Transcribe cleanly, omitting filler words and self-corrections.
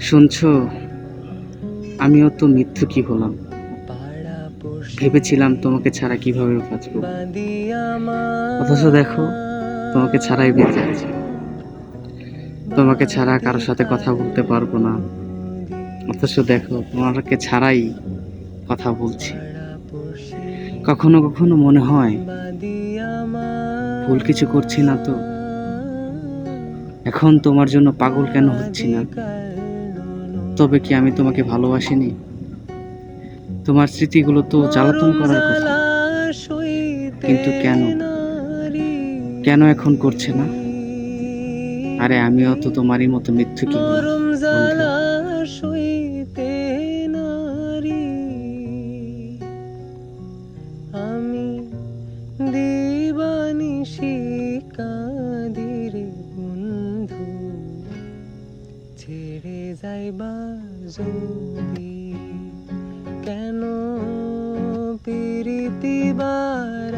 শুনছো, আমিও তো মিথ্যুকই হলাম। ভেবেছিলাম তোমাকে ছাড়া কিভাবে বাঁচবো, অথচ দেখো তোমাকে ছাড়াই বেঁচে আছি। তোমাকে ছাড়া কারোর সাথে কথা বলতে পারবো না, অথচ দেখো তোমাকে ছাড়াই কথা বলছি। কখনো কখনো মনে হয় ভুল কিছু করছি না তো, এখন তোমার জন্য পাগল কেন হচ্ছি না। তবে কি আমি তোমাকে ভালোবাসিনি? তোমার স্মৃতিগুলো তো জ্বালাতন করার কথা, কিন্তু কেন কেন এখন করছে না? আরে আমিও তো তোমারই মতো মিথ্যুকি হলাম বন্ধু। আমি দিবানিশি কাঁদিরে বন্ধু, ছেড়ে যাইবা যদি কেন প্রীতি বার